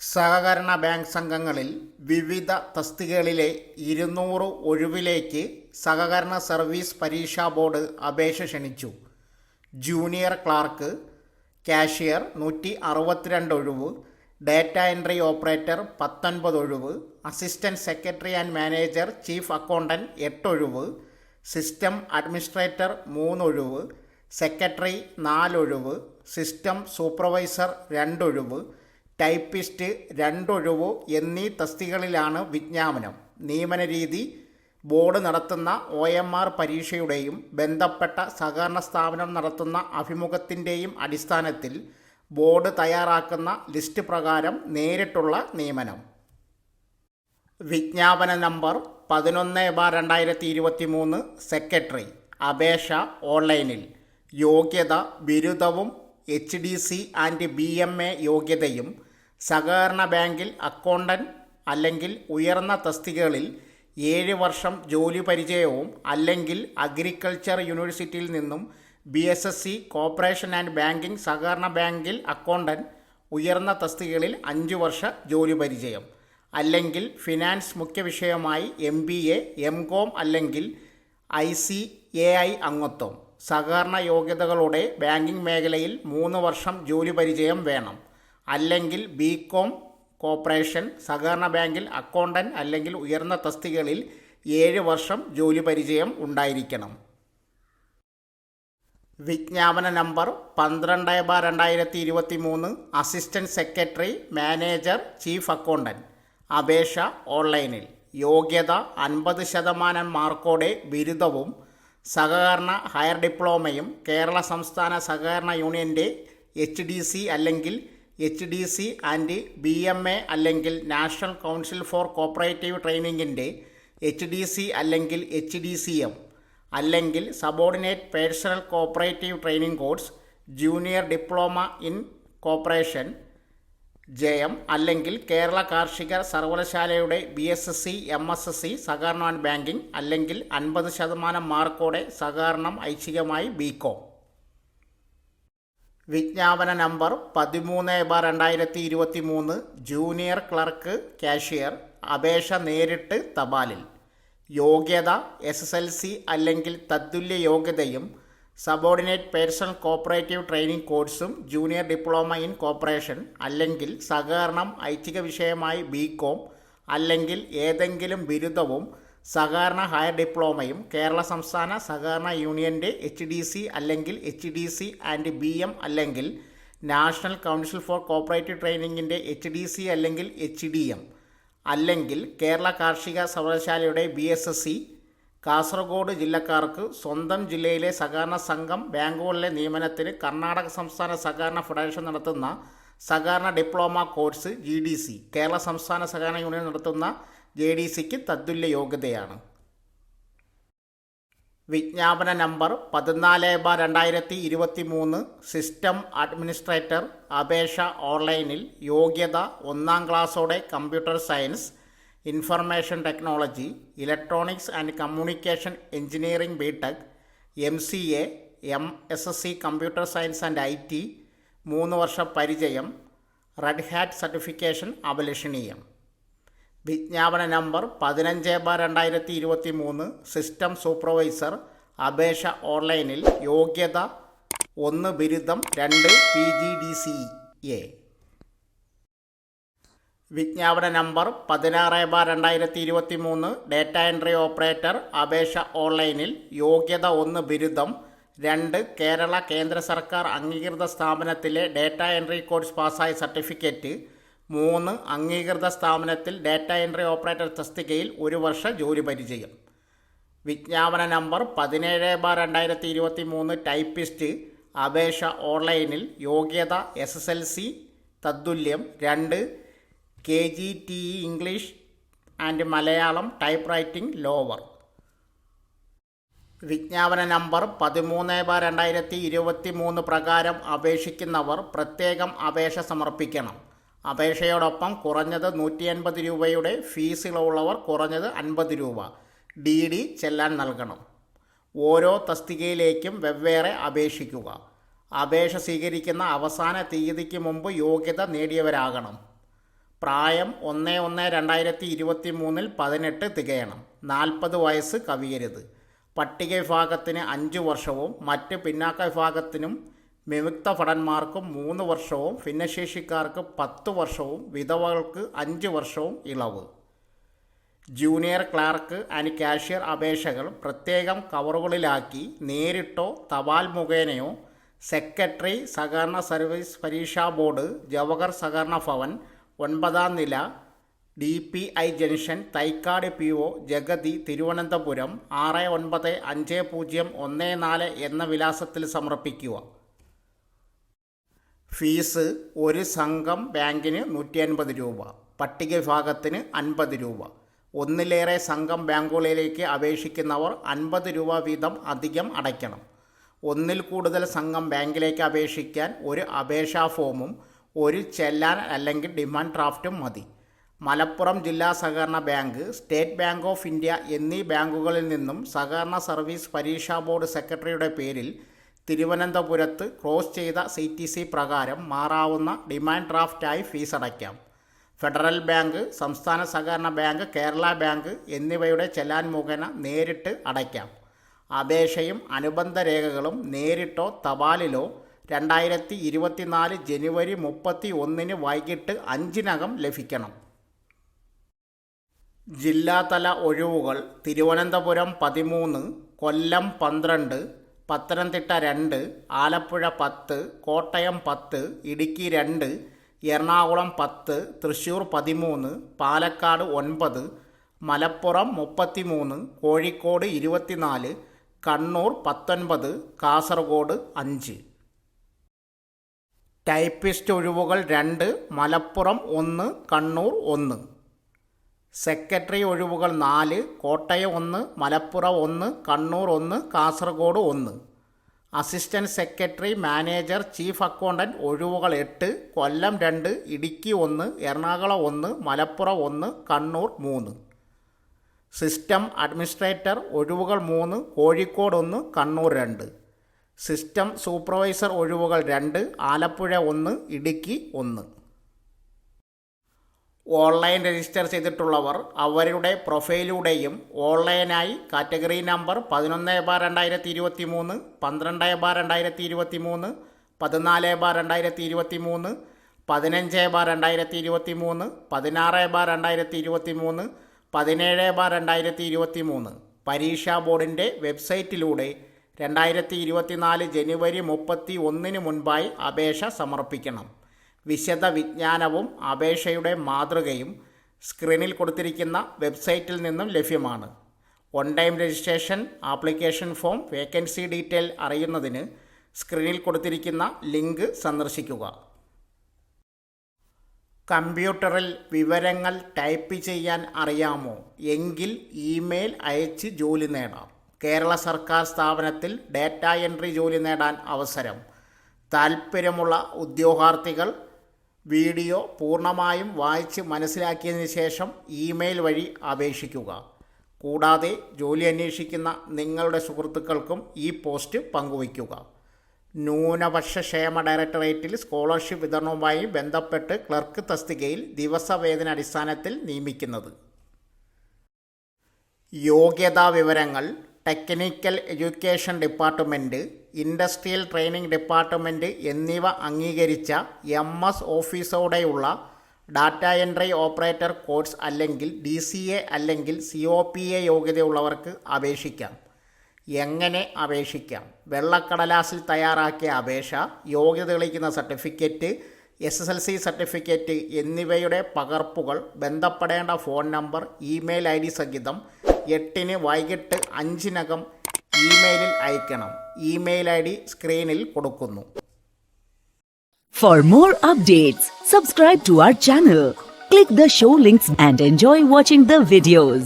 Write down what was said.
സഹകരണ ബാങ്ക് സംഘങ്ങളിൽ വിവിധ തസ്തികകളിലെ 200 ഒഴിവിലേക്ക് സഹകരണ സർവീസ് പരീക്ഷാ ബോർഡ് അപേക്ഷ ക്ഷണിച്ചു. ജൂനിയർ ക്ലാർക്ക്, കാഷ്യർ 162 ഒഴിവ്, ഡാറ്റ എൻട്രി ഓപ്പറേറ്റർ 19 ഒഴിവ്, assistant secretary and manager chief accountant 8 ഒഴിവ്, സിസ്റ്റം അഡ്മിനിസ്ട്രേറ്റർ 3 ഒഴിവ്, സെക്രട്ടറി 4 ഒഴിവ്, സിസ്റ്റം സൂപ്പർവൈസർ 2 ഒഴിവ്, ടൈപ്പിസ്റ്റ് 2 ഒഴിവ് എന്നീ തസ്തികകളിലാണ് വിജ്ഞാപനം. നിയമനരീതി ബോർഡ് നടത്തുന്ന OMR പരീക്ഷയുടെയും ബന്ധപ്പെട്ട സഹകരണ സ്ഥാപനം നടത്തുന്ന അഭിമുഖത്തിൻ്റെയും അടിസ്ഥാനത്തിൽ ബോർഡ് തയ്യാറാക്കുന്ന ലിസ്റ്റ് പ്രകാരം നേരിട്ടുള്ള നിയമനം. വിജ്ഞാപന നമ്പർ 11/2023 സെക്രട്ടറി. അപേക്ഷ ഓൺലൈനിൽ. യോഗ്യത ബിരുദവും HDC ആൻഡ് BMA യോഗ്യതയും, സഹകരണ ബാങ്കിൽ അക്കൗണ്ടന്റ് അല്ലെങ്കിൽ ഉയർന്ന തസ്തികകളിൽ 7 വർഷം ജോലി പരിചയവും അല്ലെങ്കിൽ അഗ്രികൾച്ചർ യൂണിവേഴ്സിറ്റിയിൽ നിന്നും BSc കോർപ്പറേഷൻ ആൻഡ് ബാങ്കിംഗ്, സഹകരണ ബാങ്കിൽ അക്കൗണ്ടന്റ് ഉയർന്ന തസ്തികകളിൽ 5 വർഷ ജോലി പരിചയം, അല്ലെങ്കിൽ ഫിനാൻസ് മുഖ്യ വിഷയമായി MBA, MCOM അല്ലെങ്കിൽ ICAI അംഗത്വം. സഹകരണ യോഗ്യതകളുടെ ബാങ്കിംഗ് മേഖലയിൽ 3 വർഷം ജോലി പരിചയം വേണം, അല്ലെങ്കിൽ BCom കോർപ്പറേഷൻ, സഹകരണ ബാങ്കിൽ അക്കൗണ്ടന്റ് അല്ലെങ്കിൽ ഉയർന്ന തസ്തികകളിൽ 7 വർഷം ജോലി പരിചയം ഉണ്ടായിരിക്കണം. വിജ്ഞാപന നമ്പർ 12/2023 assistant secretary, manager, chief accountant. അപേക്ഷ ഓൺലൈനിൽ. യോഗ്യത 50% മാർക്കോടെ ബിരുദവും സഹകരണ ഹയർ ഡിപ്ലോമയും കേരള സംസ്ഥാന സഹകരണ യൂണിയൻ്റെ HDC അല്ലെങ്കിൽ HDC ആൻഡ് BMA അല്ലെങ്കിൽ നാഷണൽ കൗൺസിൽ ഫോർ കോപ്പറേറ്റീവ് ട്രെയിനിങ്ങിൻ്റെ HDC അല്ലെങ്കിൽ HDCM അല്ലെങ്കിൽ subordinate personnel cooperative training course, junior diploma in cooperation JM അല്ലെങ്കിൽ കേരള കാർഷിക സർവകലാശാലയുടെ BSc MSc സഹകരണം ആൻഡ് ബാങ്കിംഗ് അല്ലെങ്കിൽ 50% മാർക്കോടെ സഹകരണം ഐച്ഛികമായി BCom. വിജ്ഞാപന നമ്പർ 13/2023 ജൂനിയർ ക്ലർക്ക്, കാഷ്യർ. അപേക്ഷ നേരിട്ട് തപാലിൽ. യോഗ്യത SSLC അല്ലെങ്കിൽ തത്തുല്യ യോഗ്യതയും സബോർഡിനേറ്റ് പേഴ്സണൽ കോപ്പറേറ്റീവ് ട്രെയിനിങ് കോഴ്സും, ജൂനിയർ ഡിപ്ലോമ ഇൻ കോപ്പറേഷൻ അല്ലെങ്കിൽ സഹകരണം ഐച്ഛിക വിഷയമായി BCom അല്ലെങ്കിൽ ഏതെങ്കിലും ബിരുദവും സഹകരണ ഹയർ ഡിപ്ലോമയും കേരള സംസ്ഥാന സഹകരണ യൂണിയൻ്റെ HDC അല്ലെങ്കിൽ HDC ആൻഡ് BM അല്ലെങ്കിൽ നാഷണൽ കൗൺസിൽ ഫോർ കോപ്പറേറ്റീവ് ട്രെയിനിങ്ങിൻ്റെ HDC അല്ലെങ്കിൽ HDM അല്ലെങ്കിൽ കേരള കാർഷിക സർവകലാശാലയുടെ BSc. കാസർഗോഡ് ജില്ലക്കാർക്ക് സ്വന്തം ജില്ലയിലെ സഹകരണ സംഘം ബാങ്കുകളിലെ നിയമനത്തിന് കർണാടക സംസ്ഥാന സഹകരണ ഫെഡറേഷൻ നടത്തുന്ന സഹകരണ ഡിപ്ലോമ കോഴ്സ് GDC, കേരള സംസ്ഥാന സഹകരണ യൂണിയൻ നടത്തുന്ന JDCക്ക് തത്തുല്യ യോഗ്യതയാണ്. വിജ്ഞാപന നമ്പർ 14/2023 സിസ്റ്റം അഡ്മിനിസ്ട്രേറ്റർ. അപേക്ഷ ഓൺലൈനിൽ. യോഗ്യത 1-ാം ക്ലാസ്സോടെ computer science, information technology, electronics and communication engineering BTech, MCA, MSc computer science and IT, 3 വർഷ പരിചയം. റെഡ് ഹാറ്റ് സർട്ടിഫിക്കേഷൻ അഭിലഷണീയം. വിജ്ഞാപന നമ്പർ 15/2023 സിസ്റ്റം സൂപ്പർവൈസർ. അപേക്ഷ ഓൺലൈനിൽ. യോഗ്യത 1 ബിരുദം, 2 PGDCA. വിജ്ഞാപന നമ്പർ 16/2023 ഡാറ്റ എൻട്രി ഓപ്പറേറ്റർ. അപേക്ഷ ഓൺലൈനിൽ. യോഗ്യത 1 ബിരുദം, 2 കേരള കേന്ദ്ര സർക്കാർ അംഗീകൃത സ്ഥാപനത്തിലെ ഡാറ്റ എൻട്രി കോഴ്സ് പാസ്സായ സർട്ടിഫിക്കറ്റ്, 3 അംഗീകൃത സ്ഥാപനത്തിൽ ഡാറ്റ എൻട്രി ഓപ്പറേറ്റർ തസ്തികയിൽ 1 വർഷ ജോലി പരിചയം. വിജ്ഞാപന നമ്പർ 17/2023 ടൈപ്പിസ്റ്റ്. അപേക്ഷ ഓൺലൈനിൽ. യോഗ്യത SSLC തത്തുല്യം, 2 KGTE English and Malayalam typewriting lower. വിജ്ഞാപന നമ്പർ 13/2023 പ്രകാരം അപേക്ഷിക്കുന്നവർ പ്രത്യേകം അപേക്ഷ സമർപ്പിക്കണം. അപേക്ഷയോടൊപ്പം കുറഞ്ഞത് 180 രൂപയുടെ ഫീസുകളുള്ളവർ കുറഞ്ഞത് 50 രൂപ DD ചെല്ലാൻ നൽകണം. ഓരോ തസ്തികയിലേക്കും വെവ്വേറെ അപേക്ഷിക്കുക. അപേക്ഷ സ്വീകരിക്കുന്ന അവസാന തീയതിക്ക് മുമ്പ് യോഗ്യത നേടിയവരാകണം. പ്രായം 1/1/2023 18 തികയണം. 40 വയസ്സ് കവിയരുത്. പട്ടിക വിഭാഗത്തിന് 5 വർഷവും മറ്റ് പിന്നാക്ക വിഭാഗത്തിനും വിമുക്ത ഭടന്മാർക്കും 3 വർഷവും ഭിന്നശേഷിക്കാർക്ക് 10 വർഷവും വിധവകൾക്ക് 5 വർഷവും ഇളവ്. ജൂനിയർ ക്ലാർക്ക് ആൻഡ് കാഷ്യർ അപേക്ഷകൾ പ്രത്യേകം കവറുകളിലാക്കി നേരിട്ടോ തപാൽ മുഖേനയോ സെക്രട്ടറി സഹകരണ സർവീസ് പരീക്ഷാ ബോർഡ്, ജവഹർ സഹകരണ ഭവൻ, 9ാം നില, DPI junction, Thycaud PO, Jagathy, Thiruvananthapuram 695014 എന്ന വിലാസത്തിൽ സമർപ്പിക്കുക. ഫീസ് ഒരു സംഘം ബാങ്കിന് 150 രൂപ, പട്ടിക വിഭാഗത്തിന് 50 രൂപ. ഒന്നിലേറെ സംഘം ബാങ്കുകളിലേക്ക് അപേക്ഷിക്കുന്നവർ 50 രൂപ വീതം അധികം അടയ്ക്കണം. ഒന്നിൽ കൂടുതൽ സംഘം ബാങ്കിലേക്ക് അപേക്ഷിക്കാൻ ഒരു അപേക്ഷാ ഫോമും ഒരു ചെല്ലാൻ അല്ലെങ്കിൽ ഡിമാൻഡ് ഡ്രാഫ്റ്റും മതി. മലപ്പുറം ജില്ലാ സഹകരണ bank, state bank of India എന്നീ ബാങ്കുകളിൽ നിന്നും സഹകരണ സർവീസ് പരീക്ഷാ ബോർഡ് സെക്രട്ടറിയുടെ പേരിൽ തിരുവനന്തപുരത്ത് ക്രോസ് ചെയ്ത CTC പ്രകാരം മാറാവുന്ന ഡിമാൻഡ് ഡ്രാഫ്റ്റായി ഫീസ് അടയ്ക്കാം. ഫെഡറൽ ബാങ്ക്, സംസ്ഥാന സഹകരണ ബാങ്ക്, കേരള ബാങ്ക് എന്നിവയുടെ ചെല്ലാൻ മുഖേന നേരിട്ട് അടയ്ക്കാം. അപേക്ഷയും അനുബന്ധ രേഖകളും നേരിട്ടോ തപാലിലോ 2024 ജനുവരി 31 വൈകിട്ട് 5-നകം ലഭിക്കണം. ജില്ലാതല ഒഴിവുകൾ: തിരുവനന്തപുരം 13, കൊല്ലം 12, പത്തനംതിട്ട 2, ആലപ്പുഴ 10, കോട്ടയം 10, ഇടുക്കി 2, എറണാകുളം 10, തൃശ്ശൂർ 13, പാലക്കാട് 9, മലപ്പുറം 33, കോഴിക്കോട് 24, കണ്ണൂർ 19, കാസർഗോഡ് 5. ടൈപ്പിസ്റ്റ് ഒഴിവുകൾ 2, മലപ്പുറം 1, കണ്ണൂർ 1. സെക്രട്ടറി ഒഴിവുകൾ 4, Kottayam 1, Malappuram 1, Kannur 1, Kasaragod 1. Assistant secretary, manager, chief accountant ഒഴിവുകൾ 8, കൊല്ലം 2, ഇടുക്കി 1, എറണാകുളം 1, മലപ്പുറം 1, കണ്ണൂർ 3. സിസ്റ്റം അഡ്മിനിസ്ട്രേറ്റർ ഒഴിവുകൾ 3, കോഴിക്കോട് 1, കണ്ണൂർ 2. സിസ്റ്റം സൂപ്പർവൈസർ ഒഴിവുകൾ 2, ആലപ്പുഴ 1, ഇടുക്കി 1. ഓൺലൈൻ രജിസ്റ്റർ ചെയ്തിട്ടുള്ളവർ അവരുടെ പ്രൊഫൈലിലൂടെയും ഓൺലൈനായി കാറ്റഗറി നമ്പർ 11/2023, 12/2023, 14/2023, 15/2023, 16/2023, 17/2023 പരീക്ഷാ ബോർഡിൻ്റെ വെബ്സൈറ്റിലൂടെ 2024 ജനുവരി 31 മുൻപായി അപേക്ഷ സമർപ്പിക്കണം. വിശദ വിജ്ഞാനവും അപേക്ഷയുടെ മാതൃകയും സ്ക്രീനിൽ കൊടുത്തിരിക്കുന്ന വെബ്സൈറ്റിൽ നിന്നും ലഭ്യമാണ്. On time registration, application form, vacancy detail അറിയുന്നതിന് സ്ക്രീനിൽ കൊടുത്തിരിക്കുന്ന ലിങ്ക് സന്ദർശിക്കുക. കമ്പ്യൂട്ടറിൽ വിവരങ്ങൾ ടൈപ്പ് ചെയ്യാൻ അറിയാമോ എങ്കിൽ ഇമെയിൽ അയച്ച് ജോലി നേടാം. കേരള സർക്കാർ സ്ഥാപനത്തിൽ ഡാറ്റ എൻട്രി ജോലി നേടാൻ അവസരം. താൽപ്പര്യമുള്ള ഉദ്യോഗാർത്ഥികൾ വീഡിയോ പൂർണ്ണമായും വായിച്ച് മനസ്സിലാക്കിയതിന് ശേഷം ഇമെയിൽ വഴി അപേക്ഷിക്കുക. കൂടാതെ ജോലി അന്വേഷിക്കുന്ന നിങ്ങളുടെ സുഹൃത്തുക്കൾക്കും ഈ പോസ്റ്റ് പങ്കുവയ്ക്കുക. ന്യൂനപക്ഷ ക്ഷേമ ഡയറക്ടറേറ്റിൽ സ്കോളർഷിപ്പ് വിതരണവുമായി ബന്ധപ്പെട്ട് ക്ലർക്ക് തസ്തികയിൽ ദിവസവേതന അടിസ്ഥാനത്തിൽ നിയമിക്കുന്നത്. യോഗ്യതാ വിവരങ്ങൾ: technical education department, industrial training department എന്നിവ അംഗീകരിച്ച MS ഓഫീസോടെയുള്ള ഡാറ്റ എൻട്രി ഓപ്പറേറ്റർ കോഴ്സ് അല്ലെങ്കിൽ DCA അല്ലെങ്കിൽ COPA യോഗ്യതയുള്ളവർക്ക് അപേക്ഷിക്കാം. എങ്ങനെ അപേക്ഷിക്കാം? വെള്ളക്കടലാസിൽ തയ്യാറാക്കിയ അപേക്ഷ, യോഗ്യത തെളിയിക്കുന്ന സർട്ടിഫിക്കറ്റ്, SSLC സർട്ടിഫിക്കറ്റ് എന്നിവയുടെ പകർപ്പുകൾ ബന്ധപ്പെടേണ്ട ഫോൺ നമ്പർ, ഇമെയിൽ ID സഹിതം 8 വൈകിട്ട് 5-നകം ഇമെയിലിൽ അയക്കണം. ഇമെയിൽ ID സ്ക്രീനിൽ കൊടുക്കുന്നു. For more updates, subscribe to our channel, click the show links and enjoy watching the videos.